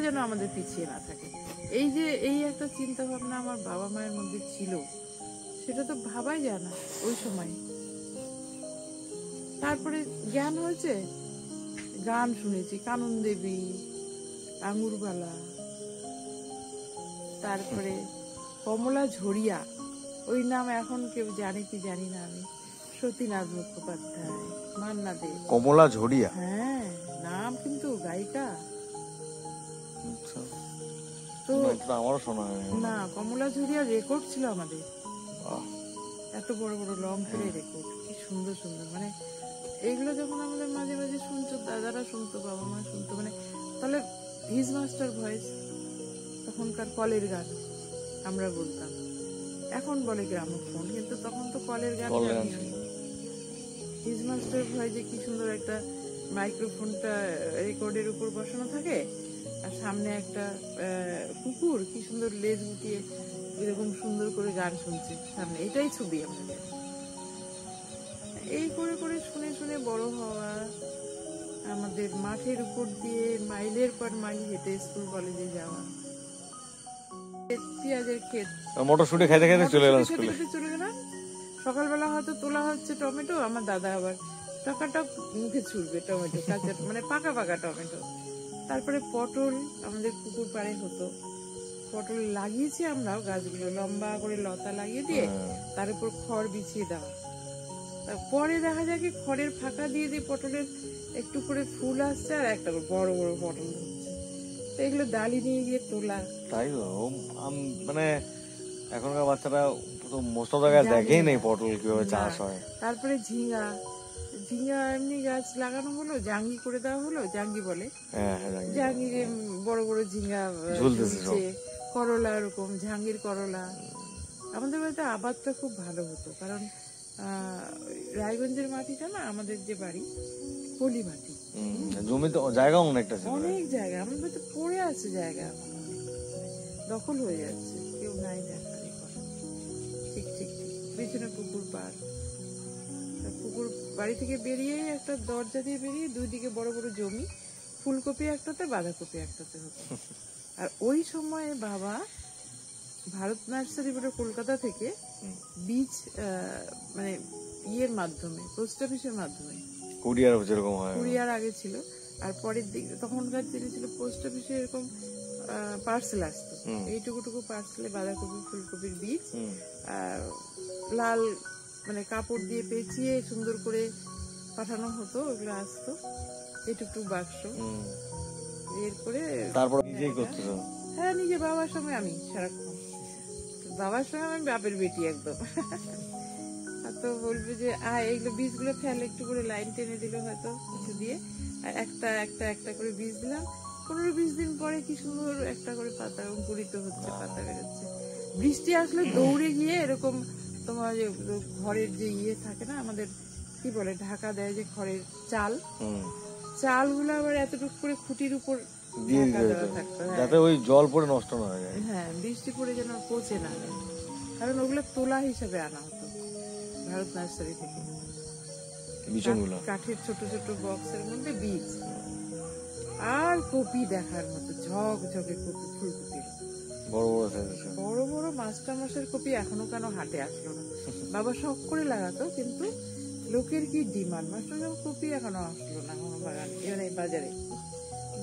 যেন আমাদের পিছিয়ে না থাকে। এই যে এই একটা চিন্তা ভাবনা আমার বাবা মায়ের মধ্যে ছিল, সেটা তো ভাবাই যায় না ওই সময়। তারপরে জ্ঞান হয়েছে, গান শুনেছি, কানন দেবী, আঙুরবালা, তারপরে কমলা ঝরিয়া, ওই নাম এখন কেউ জানে কি জানি না আমি, সতীনাথ মুখোপাধ্যায়, মান্না দে। কমলা ঝরিয়া? হ্যাঁ, নাম কিন্তু গায়িকা। তো আমারও শোনা হয় না, কমলা ঝরিয়া রেকর্ড ছিল আমাদের, এত বড় বড় লং করে রেকর্ড, কি সুন্দর সুন্দর। মানে এইগুলো যখন আমাদের মাঝে মাঝে শুনছো, দাদারা শুনতো, বাবা মা শুনতো, মানে তাহলে হিজ মাস্টার ভয়েস, তখনকার কলের গান আমরা বলতাম, এখন বলে গ্রামোফোন, কিন্তু তখন তো কলের গান। হিজ মাস্টার ভয়েসে কি সুন্দর একটা মাইক্রোফোনটা রেকর্ডের উপর বসানো থাকে, আর সামনে একটা কুকুর কি সুন্দর লেজ গুটিয়ে এরকম সুন্দর করে গান শুনছে সামনে, এটাই ছবি আমাদের। এই করে করে শুনে শুনে বড় হওয়া, আমাদের মাঠের উপর দিয়ে মাইলের পর মাইল হেঁটে স্কুল কলেজে যাওয়া, পেঁয়াজের ক্ষেত, মটরশুঁটি খাইতে খাইতে চলে গেলাম। সকালবেলা হয়তো তোলা হচ্ছে টমেটো, আমার দাদা আবার টাকাটা মুখে ছুড়বে টমেটো, কাঁচা মানে পাকা পাকা টমেটো। তারপরে পটল আমাদের পুকুর পাড়ে হতো, পটল লাগিয়েছি আমরাও, গাছগুলো লম্বা করে লতা লাগিয়ে দিয়ে তার উপর খড় বিছিয়ে দেওয়া। পরে দেখা যায় কি খড়ের ফাঁকা দিয়ে দিয়ে পটলের একটু করে ফুল আসছে, আর একটা বড় বড় পটল হচ্ছে, তো এগুলো ডালি নিয়ে গিয়ে তোলা। তাই তো, মানে এখনকার বাচ্চারা তো মোস্ট অফ জায়গায় দেখেই নেই পটল কিভাবে চাষ হয়। তারপরে ঝিঙ্গা, ঝিঙ্গা এমনি গাছ লাগানো হলো, জাঙ্গি করে দেওয়া হলো, জাঙ্গি বলে, জাঙ্গি বড় বড় ঝিঙ্গা ঝুলছে, করলা এরকম ঝাঙ্গির করলা। আমাদের বাড়িতে আবাদটা খুব ভালো হতো, কারণ রায়গঞ্জের মাটিটা না, আমাদের যে বাড়ি পলি মাটি, জমি তো জায়গা অনেকটা, অনেক জায়গা আমাদের বাড়িতে পড়ে আছে, জায়গা দখল হয়ে যাচ্ছে, কেউ নাই দেখা। ঠিক ঠিক ঠিক, পেছনে পুকুর পাড়, পুকুর বাড়ি থেকে বেরিয়ে একটা দরজা দিয়ে বেরিয়ে দুই দিকে বড় বড় জমি, ফুলকপি একটাতে, বাঁধাকপি একটাতে হতো। আর ওই সময়ে বাবা ভারত নার্সারি বলে কলকাতা থেকে বীজ মানে ইয়ের মাধ্যমে, পোস্ট অফিসের মাধ্যমে, কুরিয়ার আগে ছিল, আর পরের দিকে তখনকার দিনে ছিল পোস্ট অফিসে এরকম পার্সেল আসতো, এইটুকুটুকু পার্সেলে বাঁধাকপি ফুলকপির বীজ লাল মানে কাপড় দিয়ে পেঁচিয়ে সুন্দর করে পাঠানো হতো, ওগুলো আসতো এইটুকু বাক্স। এরপরে হ্যাঁ, নিজে বাবার সঙ্গে আমি সারাক্ষণ, বাবার সঙ্গে আমি বাপের বেটি একদম। তো বলবে যে এইগুলো বীজগুলো ফেলে, একটু করে লাইন টেনে দিল হয়তো কিছু দিয়ে, আর একটা একটা একটা করে বীজ দিলাম। 15-20 দিন পরে কি সুন্দর একটা করে পাতা অঙ্কুরিত হচ্ছে, পাতা বেরোচ্ছে। বৃষ্টি আসলে দৌড়ে গিয়ে এরকম তোমার ঘরের যে ইয়ে থাকে না আমাদের, কি বলে, ঢাকা দেয় যে খড়ের চাল, চালগুলো আবার এতটুকু করে খুঁটির উপর যাতে ওই জল পড়ে নষ্ট না হয়ে যায়। হ্যাঁ, বৃষ্টি পড়ে যেন পচে না যায়, কারণ ওগুলো তোলা হিসাবে আনা হতো ভারত নার্সারি থেকে, কাঠের ছোট ছোট বক্সের মধ্যে বীজ। আর কপি দেখার মতো ঝকঝকে কপি, ফুলকপি বড় বড় মাস্টার মাসের কপি, এখনো কেন হাটে আসলো না? বাবা শখ করে লাগাতো, কিন্তু লোকের কি ডিমান্ড, মাস্টার কপি এখনো আসলো না কোনো বাগানে, বাজারে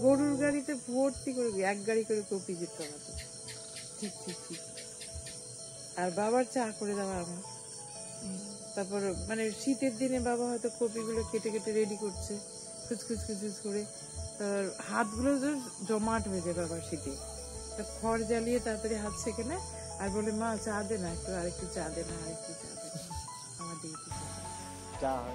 গরুর গাড়িতে ভর্তি করে, এক গাড়ি করে কপি যেত আমাদের। ঠিক ঠিক ঠিক। আর বাবার চা করে দেওয়া আমার, তারপর মানে শীতের দিনে বাবা হয়তো কপিগুলো কেটে কেটে রেডি করছে, খুচখুচ খুচখুচ করে, তার হাতগুলো জমাট হয়ে যায় বাবার শীতে, খড় জ্বালিয়ে তাড়াতাড়ি হাত সেকে নেয়, আর বলে মা চা দে না একটু, আরেকটু চা দে না, আরেকটু চা দে না, আমার দিকে চা হয়।